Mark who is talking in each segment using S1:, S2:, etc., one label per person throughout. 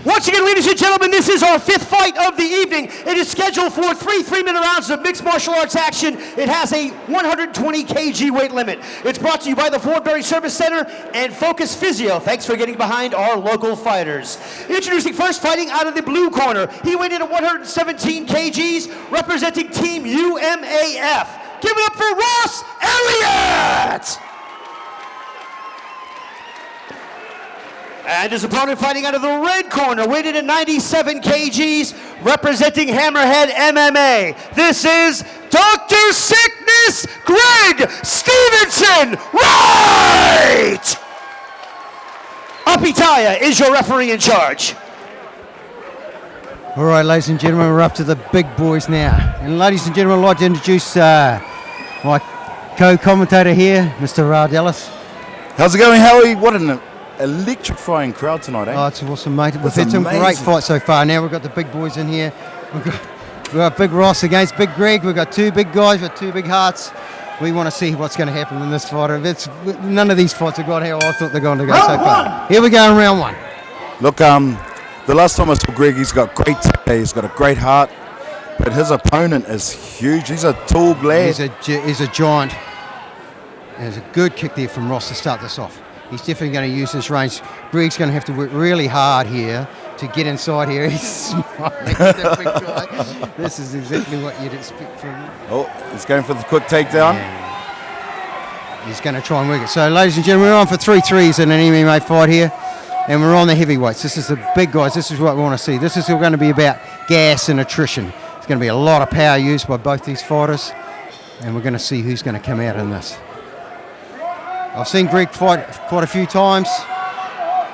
S1: Once again, ladies and gentlemen, this is our 5th fight of the evening. It is scheduled for 3 3-minute rounds of mixed martial arts action. It has a 120 kg weight limit. It's brought to you by the Fordbury Service Center and Focus Physio. Thanks for getting behind our local fighters. Introducing first, fighting out of the blue corner. He weighed in at 117 kgs, representing Team UMAF. Give it up for Ross Elliott! And his opponent fighting out of the red corner, weighted at 97 kgs, representing Hammerhead MMA. This is Dr. Sickness Greg Stevenson Wright! Apitaya is your referee in charge.
S2: All right, ladies and gentlemen, we're up to the big boys now. And ladies and gentlemen, I'd like to introduce my co-commentator here, Mr. Ellicot.
S3: How's it going, Howie? What an electrifying crowd tonight, eh?
S2: Oh, it's awesome, mate. We've had some great fights so far. Now we've got the big boys in here. We've got Big Ross against Big Greg. We've got two big guys with two big hearts. We want to see what's going to happen in this fight. None of these fights have got how I thought they're going to go so far. Here we go in round one.
S3: Look, the last time I saw Greg, he's got great technique, he's got a great heart, but his opponent is huge. He's a tall lad.
S2: He's a giant. There's a good kick there from Ross to start this off. He's definitely going to use this range. Greg's going to have to work really hard here to get inside here. He's smiling. This is exactly what you'd expect from him.
S3: Oh, he's going for the quick takedown.
S2: Yeah. He's going to try and work it. So, ladies and gentlemen, we're on for 3 3s in an MMA fight here. And we're on the heavyweights. This is the big guys. This is what we want to see. This is going to be about gas and attrition. There's going to be a lot of power used by both these fighters. And we're going to see who's going to come out in this. I've seen Greg fight quite a few times.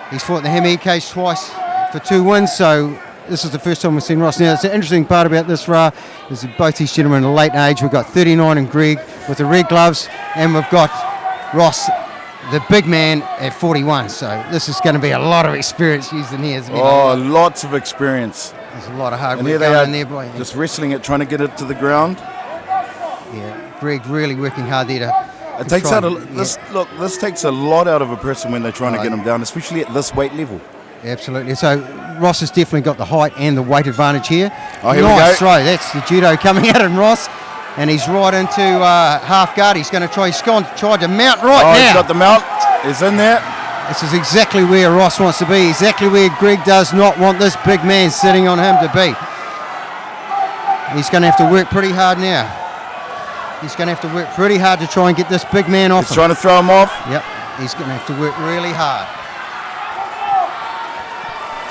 S2: He's fought in the heavyweight cage twice for 2 wins, so this is the first time we've seen Ross. Now, it's an interesting part about this, is that both these gentlemen are late age. We've got 39 and Greg with the red gloves, and we've got Ross, the big man, at 41. So this is going to be a lot of experience used in here.
S3: Oh, lots of experience.
S2: There's a lot of hard
S3: and
S2: work going in there, boy.
S3: Just wrestling it, trying to get it to the ground.
S2: Yeah, Greg really working hard there to...
S3: It takes out this takes a lot out of a person when they're trying to get him down, especially at this weight level.
S2: Absolutely. So Ross has definitely got the height and the weight advantage here.
S3: Oh, here
S2: nice
S3: we go.
S2: Throw. That's the judo coming out in Ross, and he's right into half guard. He's going to try. He's tried to mount now.
S3: He's got the mount. He's in there.
S2: This is exactly where Ross wants to be. Exactly where Greg does not want this big man sitting on him to be. He's going to have to work pretty hard now. He's going to have to work pretty hard to try and get this big man off.
S3: He's trying to throw him off.
S2: Yep, he's going to have to work really hard.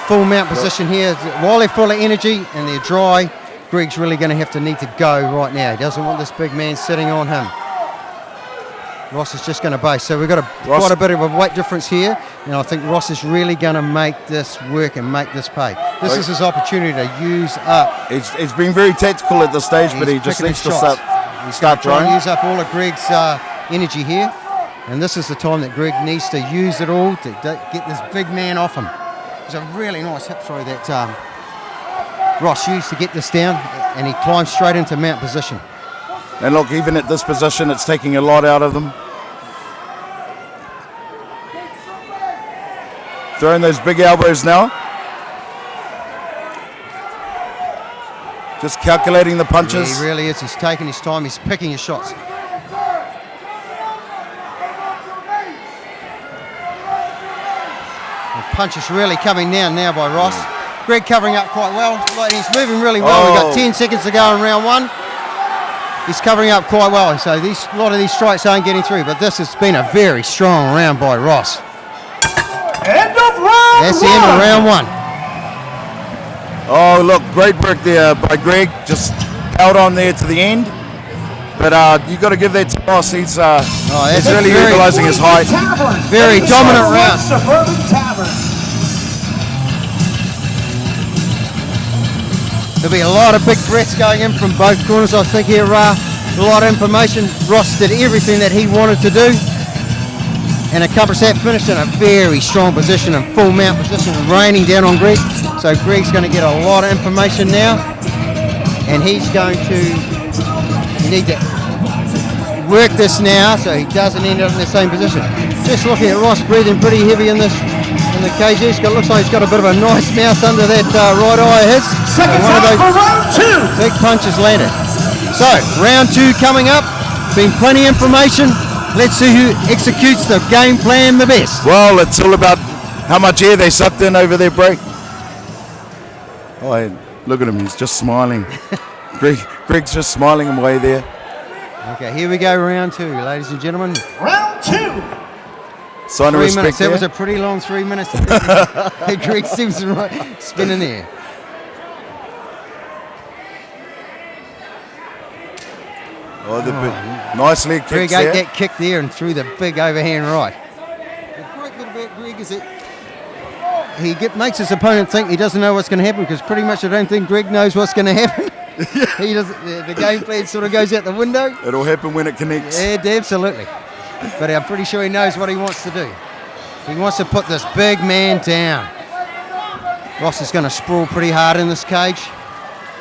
S2: Full mount position here. While they're full of energy and they're dry, Greg's really going to need to go right now. He doesn't want this big man sitting on him. Ross is just going to base. So we've got quite a bit of a weight difference here, and I think Ross is really going to make this work and make this pay. This is his opportunity to use up.
S3: He's been very tactical at this stage, but he just needs to start
S2: trying to use up all of Greg's energy here, and this is the time that Greg needs to use it all to get this big man off him. It's a really nice hip throw that Ross used to get this down, and he climbs straight into mount position.
S3: And look, even at this position, it's taking a lot out of them. Throwing those big elbows now. Just calculating the punches.
S2: Yeah, he really is. He's taking his time. He's picking his shots. The punch is really coming down now by Ross. Greg covering up quite well. He's moving really well. We've got 10 seconds to go in round one. He's covering up quite well. So a lot of these strikes aren't getting through, but this has been a very strong round by Ross.
S1: End of round
S2: That's the end of round one.
S3: Oh, look, great work there by Greg. Just held on there to the end. But you've got to give that to Ross. He's really utilising his height.
S2: Very dominant round.
S1: Suburban Tavern.
S2: There'll be a lot of big breaths going in from both corners, I think here, a lot of information. Ross did everything that he wanted to do and accomplished that, finished in a very strong position and full mount position, raining down on Greg. So Greg's going to get a lot of information now, and he's going to need to work this now so he doesn't end up in the same position. Just looking at Ross breathing pretty heavy in this in the cage. Looks like he's got a bit of a nice mouth under that right eye of his.
S1: Second
S2: One of
S1: time
S2: those
S1: for round 2.
S2: big punches landed. So, round 2 coming up. Been plenty of information. Let's see who executes the game plan the best.
S3: Well, it's all about how much air they sucked in over their break. Oh, hey, look at him. He's just smiling. Greg's just smiling away there.
S2: Okay, here we go, round 2, ladies and gentlemen.
S1: Round 2.
S3: Sign of
S2: 3
S3: respect
S2: minutes.
S3: there.
S2: That was a pretty long 3 minutes. Greg Stevenson spinning there.
S3: Oh, nice leg
S2: Greg
S3: kicks
S2: ate
S3: there.
S2: that kick there and threw the big overhand right. The great bit about Greg is that he makes his opponent think he doesn't know what's going to happen, because pretty much I don't think Greg knows what's going to happen. He doesn't. The game plan sort of goes out the window.
S3: It'll happen when it connects.
S2: Yeah, absolutely. But I'm pretty sure he knows what he wants to do. He wants to put this big man down. Ross is going to sprawl pretty hard in this cage.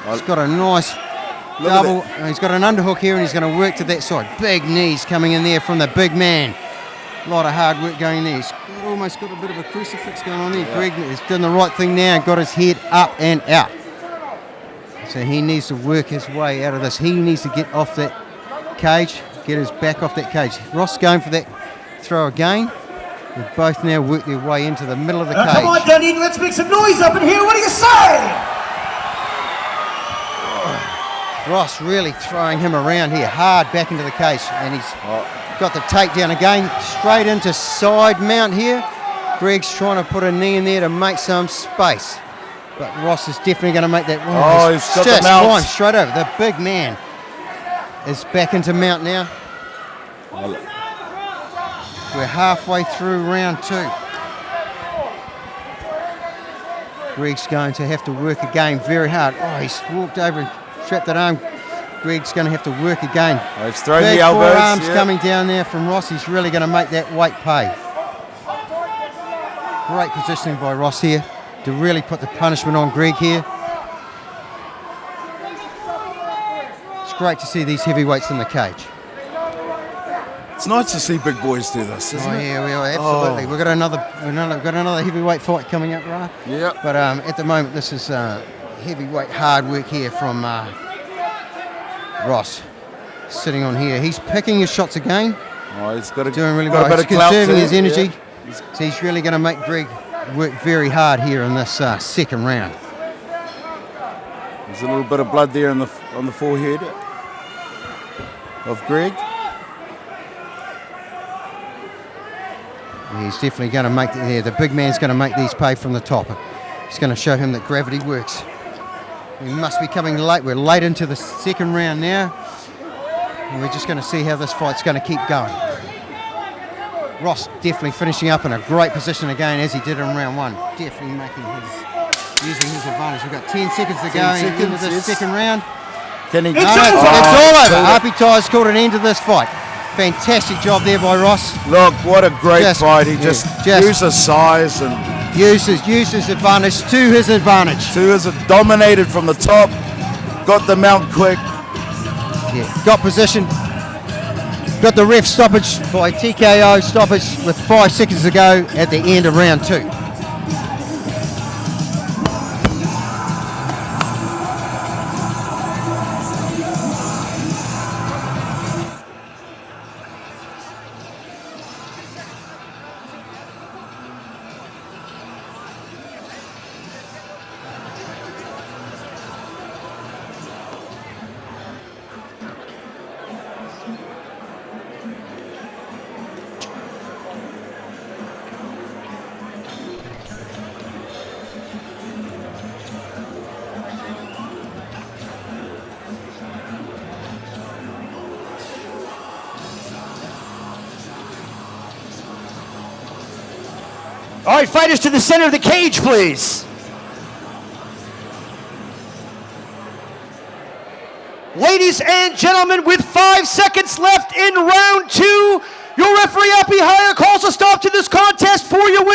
S2: He's got a nice double. He's got an underhook here, and he's going to work to that side. Big knees coming in there from the big man. A lot of hard work going there. He's almost got a bit of a crucifix going on there. Yeah. Greg has done the right thing now and got his head up and out. So he needs to work his way out of this. He needs to get off that cage, get his back off that cage. Ross going for that throw again. They both now work their way into the middle of the cage.
S1: Come on, Dunedin, let's make some noise up in here. What do you say?
S2: Ross really throwing him around here hard back into the cage, and he's got the takedown again, straight into side mount here. Greg's trying to put a knee in there to make some space, but Ross is definitely going to make that.
S3: Oh, he's got
S2: just
S3: the mount.
S2: gone straight over. The big man is back into mount now. We're halfway through round 2. Greg's going to have to work again very hard. Oh, he's walked over and trapped that arm. Greg's going to have to work again.
S3: Oh, he's throwing
S2: big
S3: the elbows.
S2: forearms coming down there from Ross. He's really going to make that weight pay. Great positioning by Ross here to really put the punishment on Greg here. It's great to see these heavyweights in the cage.
S3: It's nice to see big boys do this, isn't it?
S2: Yeah, we are, absolutely. We've got another heavyweight fight coming up, right?
S3: Yeah.
S2: But at the moment, this is heavyweight hard work here from Ross. Sitting on here. He's picking his shots again.
S3: Oh, he's got
S2: doing really well. He's conserving his energy. Yeah. So he's really going to make Greg work very hard here in this second round.
S3: There's a little bit of blood there on the forehead of Greg.
S2: He's definitely going to make the big man's going to make these pay from the top. He's going to show him that gravity works. We must be coming late. We're late into the second round now. And we're just going to see how this fight's going to keep going. Ross definitely finishing up in a great position again, as he did in round 1. Definitely using his advantage. We've got 10 seconds to go into this second round.
S3: Can he?
S2: It's all over. Harpy Ty's called an end to this fight. Fantastic job there by Ross.
S3: Look, what a great fight. He just used his size and
S2: used his advantage to his advantage.
S3: Dominated from the top, got the mount quick.
S2: Yeah, got position. Got the ref stoppage by TKO stoppage with 5 seconds to go at the end of round 2.
S1: All right, fighters to the center of the cage, please. Ladies and gentlemen, with 5 seconds left in round 2, your referee up behind calls a stop to this contest for your winner.